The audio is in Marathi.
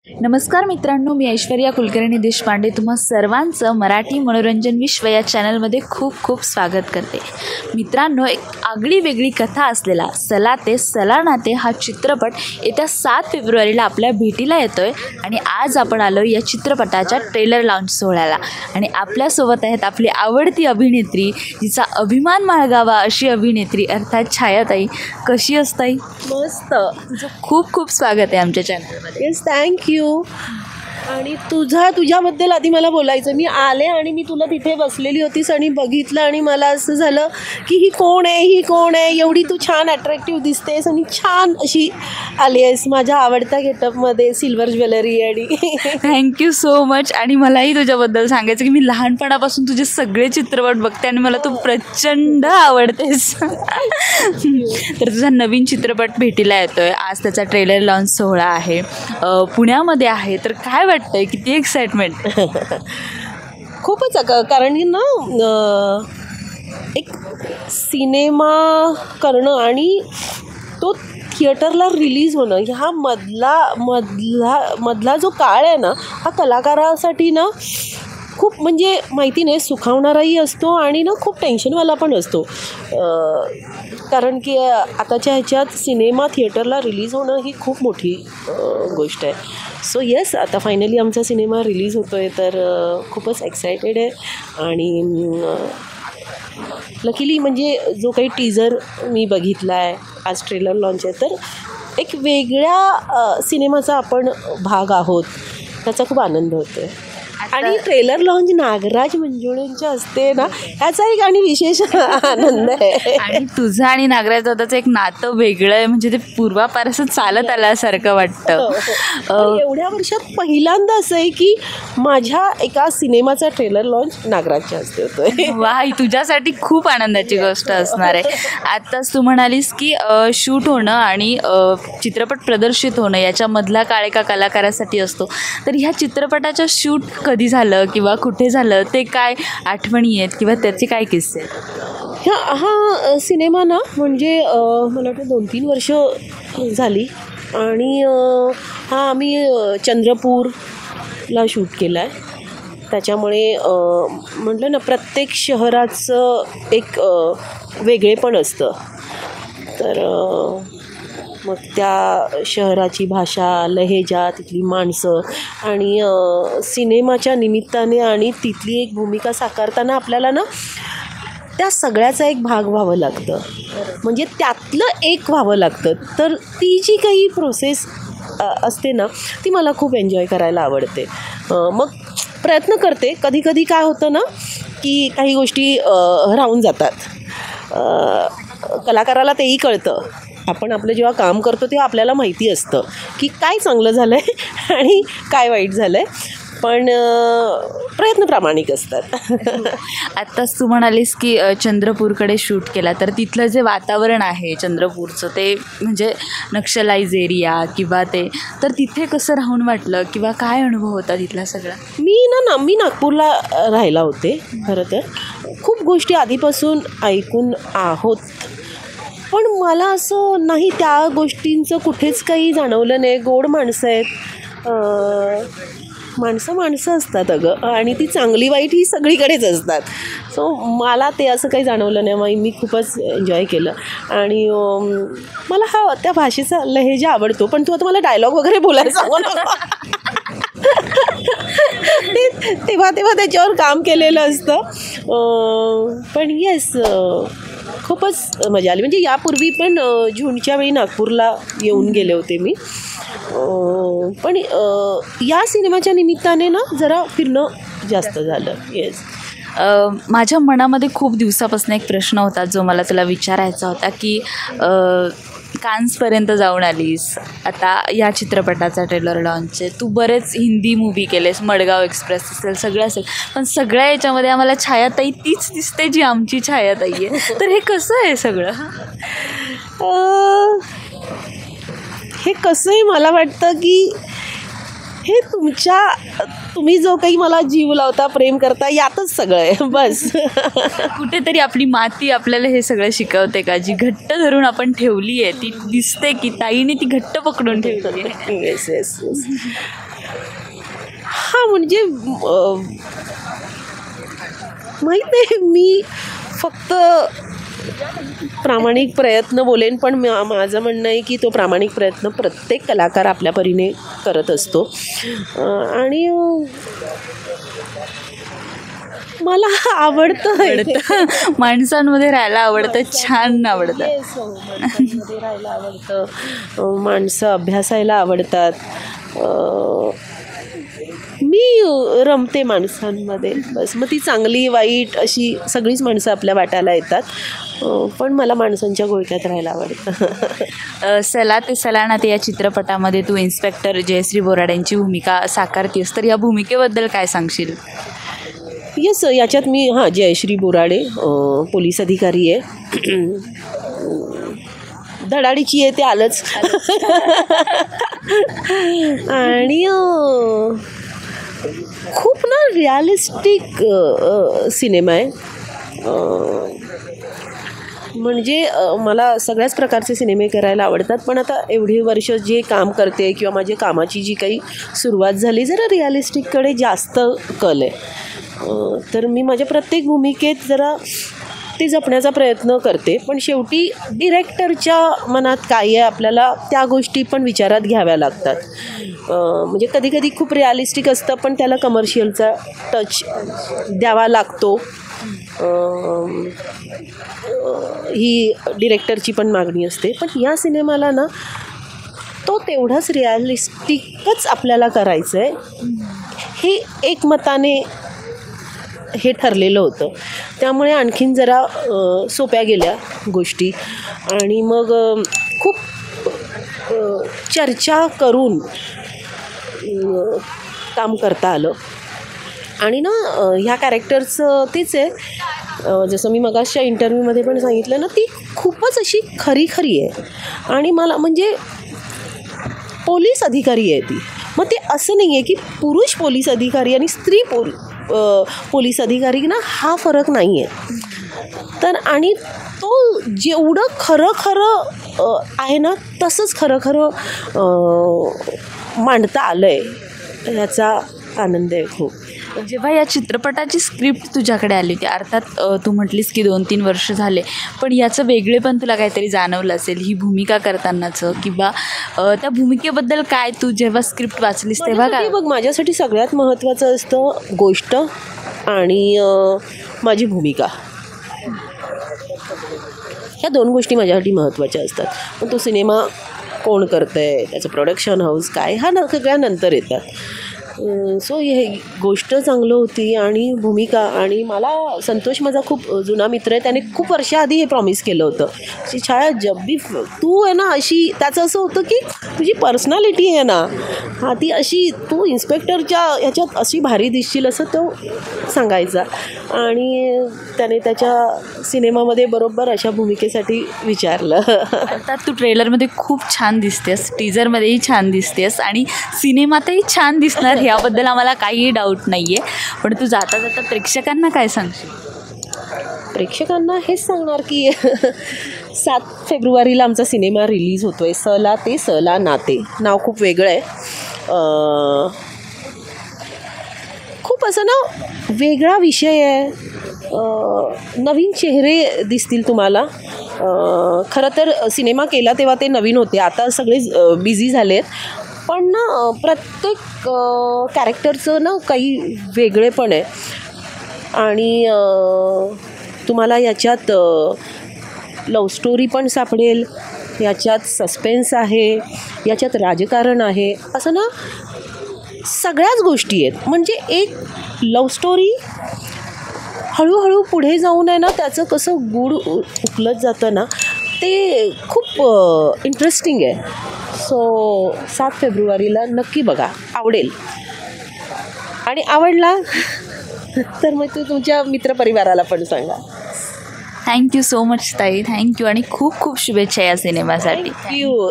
नमस्कार मित्रांनो, मी ऐश्वर्या कुलकर्णी देशपांडे तुम्हा सर्वांचं मराठी मनोरंजन विश्व या चॅनलमध्ये खूप खूप स्वागत करते. मित्रांनो, एक आगळी वेगळी कथा असलेला सला ते सलानाते हा चित्रपट येत्या 7 फेब्रुवारीला आपल्या भेटीला येतो आहे आणि आज आपण आलो या चित्रपटाच्या ट्रेलर लॉन्च सोहळ्याला आणि आपल्यासोबत आहेत आपली आवडती अभिनेत्री, जिचा अभिमान बाळगावा अशी अभिनेत्री अर्थात छायाताई. कशी असताई? मस्त. तुझं खूप खूप स्वागत आहे आमच्या चॅनलमध्ये. Yes, thank you. आणि तुझ्याबद्दल आधी मला बोलायचं. मी आले आणि मी तुला तिथे बसलेली होतीस आणि बघितलं आणि मला असं झालं की ही कोण आहे, एवढी तू छान अट्रॅक्टिव्ह दिसतेस आणि छान अशी आली आहेस माझ्या आवडत्या गेटअपमध्ये, सिल्वर ज्वेलरी. आणि थँक्यू सो मच. आणि मलाही तुझ्याबद्दल सांगायचं की मी लहानपणापासून तुझे सगळे चित्रपट बघते आणि मला तू प्रचंड आवडतेस. तर तुझा नवीन चित्रपट भेटीला येतोय, आज त्याचा ट्रेलर लॉन्च सोहळा आहे, पुण्यामध्ये आहे. तर काय वाटतंय, किती एक्साइटमेंट? खूपच कारण की ना एक सिनेमा करणं आणि तो थिएटरला रिलीज होणं, ह्या मधला जो काळ आहे ना, हा कलाकारासाठी ना खूप म्हणजे माहिती नाही सुखावणाराही असतो आणि ना खूप टेन्शनवाला पण असतो. कारण की आताच्या ह्याच्यात सिनेमा थिएटरला रिलीज होणं ही खूप मोठी गोष्ट आहे. सो येस, आता फायनली आमचा सिनेमा रिलीज होतो आहे, तर खूपच एक्सायटेड आहे. आणि लकीली म्हणजे जो काही टीजर मी बघितला आहे, आज ट्रेलर लॉन्च आहे, तर एक वेगळ्या सिनेमाचा आपण भाग आहोत, त्याचा खूप आनंद होतो आहे. आणि ट्रेलर लॉन्च नागराज मंजुळेंच्या असते ना, ह्याचा एक आणि विशेष आनंद आहे. आणि तुझं आणि नागराज दादाचं एक नातं वेगळं आहे, म्हणजे ते पूर्वापार असं चालत आल्यासारखं वाटतं. एवढ्या वर्षात पहिल्यांदा असं आहे की माझ्या एका सिनेमाचा ट्रेलर लॉन्च नागराजच्या हस्ते होतोय. वा, ही तुझ्यासाठी खूप आनंदाची गोष्ट असणार आहे. आत्ताच तू म्हणालीस की शूट होणं आणि चित्रपट प्रदर्शित होणं याच्यामधला काळ एका कलाकारासाठी असतो. तर ह्या चित्रपटाचं शूट कधी झालं किंवा कुठे झालं, ते काय आठवणी आहेत किंवा त्याचे काय किस्से? हा सिनेमा ना म्हणजे मला वाटतं 2-3 वर्ष झाली आणि आम्ही चंद्रपूरला शूट केला आहे. त्याच्यामुळे म्हटलं ना, प्रत्येक शहराचं एक वेगळेपण असतं. तर मग त्या शहराची भाषा, लहेजा, तिथली माणसं आणि सिनेमाच्या निमित्ताने आणि तिथली एक भूमिका साकारताना आपल्याला ना त्या सगळ्याचा एक भाग व्हावं लागतं, म्हणजे त्यातलं एक व्हावं लागतं. तर ती जी काही प्रोसेस असते ना, ती मला खूप एन्जॉय करायला आवडते. मग प्रयत्न करते. कधी कधी काय होतं ना की काही गोष्टी राहून जातात. कलाकाराला तेही कळतं. आपण आपलं जेव्हा काम करतो तेव्हा आपल्याला माहिती असतं की काय चांगलं झालं आहे आणि काय वाईट झालं आहे, पण प्रयत्न प्रामाणिक असतात. आत्ताच तू म्हणालीस की चंद्रपूरकडे शूट केला, तर तिथलं जे वातावरण आहे चंद्रपूरचं, ते म्हणजे नक्षलाइज एरिया किंवा ते, तर तिथे कसं राहून वाटलं किंवा काय अनुभव होता तिथला सगळा? मी नागपूरला राहिला होते. खरं तर खूप गोष्टी आधीपासून ऐकून आहोत, पण मला असं नाही, त्या गोष्टींचं कुठेच काही जाणवलं नाही. गोड माणसं आहेत, माणसं असतात अगं, आणि ती चांगली वाईट ही सगळीकडेच असतात. सो मला ते असं काही जाणवलं नाही. मी खूपच एन्जॉय केलं आणि मला त्या भाषेचा लहेजा आवडतो. पण तू आता मला डायलॉग वगैरे बोलायला सांगू नका. तेव्हा त्याच्यावर काम केलेलं असतं. पण येस, खूपच मजा आली. म्हणजे यापूर्वी पण जूनच्या वेळी नागपूरला येऊन गेले होते मी, पण या सिनेमाच्या निमित्ताने ना जरा फिरणं जास्त झालं. येस. माझ्या मनामध्ये खूप दिवसापासून एक प्रश्न होता जो मला तुला विचारायचा होता की कान्सपर्यंत जाऊन आलीस, आता या चित्रपटाचा ट्रेलर लॉन्च आहे, तू बरेच हिंदी मूवी केलेस, मडगाव एक्सप्रेस असेल, सगळं असेल, पण सगळ्या याच्यामध्ये आम्हाला छायाताई तीच दिसते जी आमची छायाताई आहे. तर हे कसं आहे सगळं? हे कसंही मला वाटतं की हे तुम्ही जो काही मला जीव लावता, प्रेम करता, यातच सगळं आहे बस. कुठेतरी आपली माती आपल्याला हे सगळं शिकवते का, जी घट्ट धरून आपण ठेवली आहे ती दिसते की ताईने ती घट्ट पकडून ठेवली आहे. येस. हां म्हणजे माहीत नाही, मी फक्त प्रामाणिक प्रयत्न बोलेन, पण माझं म्हणणं आहे की तो प्रामाणिक प्रयत्न प्रत्येक कलाकार आपल्या परीने करत असतो. आणि मला आवडतं माणसांमध्ये राहायला आवडतं, छान आवडतं. माणसांमध्ये राहायला आवडतं, माणसं अभ्यासायला आवडतात. मी रमते माणसांमध्ये, बस. मग ती चांगली वाईट अशी सगळीच माणसं आपल्या वाट्याला येतात, पण मला माणसांच्या गोळक्यात राहायला आवडतं. सला ते सलाना ते या चित्रपटामध्ये तू इन्स्पेक्टर जयश्री बोराडेंची भूमिका साकारतेस, तर या भूमिकेबद्दल काय सांगशील? येस, याच्यात मी जयश्री बोराडे पोलीस अधिकारी आहे. धडाडीची आहे, ते आलंच. आणि खूप ना रिअलिस्टिक सिनेमा आहे. म्हणजे मला सगळ्याच प्रकारचे सिनेमे करायला आवडतात, पण आता एवढी वर्ष जे काम करते किंवा माझ्या कामाची जी काही सुरुवात झाली, जरा रिअलिस्टिककडे जास्त कल आहे. तर मी माझ्या प्रत्येक भूमिकेत जरा ते जपण्याचा प्रयत्न करते, पण शेवटी डिरेक्टरच्या मनात काय आहे आपल्याला त्या गोष्टी पण विचारात घ्याव्या लागतात. म्हणजे कधी कधी खूप रिअलिस्टिक असतं, पण त्याला कमर्शियलचा टच द्यावा लागतो. ही डिरेक्टरची पण मागणी असते, पण या सिनेमाला ना तो तेवढाच रिअलिस्टिकच आपल्याला करायचं आहे, हे एकमताने हे ठरलेलं होतं. त्यामुळे आणखीन जरा सोप्या गेल्या गोष्टी. आणि मग खूप चर्चा करून काम करता आलं. आणि ना ह्या कॅरेक्टरचं तेच आहे, जसं मी मगाशच्या इंटरव्ह्यूमध्ये पण सांगितलं ना, ती खूपच अशी खरी खरी आहे. आणि मला म्हणजे पोलीस अधिकारी आहे ती. मग ते असं नाही आहे की पुरुष पोलीस अधिकारी आणि स्त्री पोलीस अधिकारी ना, हा फरक नाही आहे. तर आणि तो जेवढं खरं खरं आहे ना, तसंच खरं खरं मांडता आलं आहे, याचा आनंद आहे खूप. जेव्हा या चित्रपटाची स्क्रिप्ट तुझ्याकडे आली होती, अर्थात तू म्हटलीस की 2-3 वर्ष झाले, पण याचं वेगळेपण तुला काहीतरी जाणवलं असेल ही भूमिका करतानाचं, किंवा त्या भूमिकेबद्दल काय तू जेव्हा स्क्रिप्ट वाचलीस तेव्हा काय? बघ, माझ्यासाठी सगळ्यात महत्त्वाचं असतं गोष्ट आणि माझी भूमिका. ह्या दोन गोष्टी माझ्यासाठी महत्त्वाच्या असतात. पण तो सिनेमा कोण करतं आहे, त्याचं प्रोडक्शन हाऊस काय, हा सगळ्या नंतर येतात. सो हे गोष्ट चांगलं होती आणि भूमिका. आणि मला संतोष माझा खूप जुना मित्र आहे, त्याने खूप वर्षाआधी हे प्रॉमिस केलं होतं की छाया जब्बी तू आहे ना अशी, त्याचं असं होतं की तुझी पर्सनॅलिटी आहे ना ती अशी, तू इन्स्पेक्टरच्या ह्याच्यात अशी भारी दिसशील, असं तो सांगायचा. आणि त्याने त्याच्या सिनेमामध्ये बरोबर अशा भूमिकेसाठी विचारलं. अर्थात तू ट्रेलरमध्ये खूप छान दिसतेस, टीजरमध्येही छान दिसतेस आणि सिनेमातही छान दिसणार, याबद्दल आम्हाला काहीही डाऊट नाही आहे. पण तू जाता जाता प्रेक्षकांना काय सांगशील? प्रेक्षकांना हेच सांगणार की 7 फेब्रुवारीला आमचा सिनेमा रिलीज होतो आहे. सला ते सला नाते, नाव खूप वेगळं आहे. खूप असं ना वेगळा विषय आहे, नवीन चेहरे दिसतील तुम्हाला. खरं तर सिनेमा केला तेव्हा ते नवीन होते, आता सगळे बिझी झाले आहेत. पण ना प्रत्येक कॅरेक्टरचं ना काही वेगळेपण आहे. आणि तुम्हाला याच्यात लव्ह स्टोरी पण सापडेल, याच्यात सस्पेन्स आहे, याच्यात राजकारण आहे, असं ना सगळ्याच गोष्टी आहेत. म्हणजे एक लव्ह स्टोरी हळूहळू पुढे जाऊन आहे ना, त्याचं कसं गूढ उकलत जातं ना, ते खूप इंटरेस्टिंग आहे. सो 7 फेब्रुवारीला नक्की बघा, आवडेल. आणि आवडला तर मग तू तुमच्या मित्रपरिवाराला पण सांगा. थँक्यू सो मच ताई, थँक्यू. आणि खूप खूप शुभेच्छा या सिनेमासाठी. थँक्यू.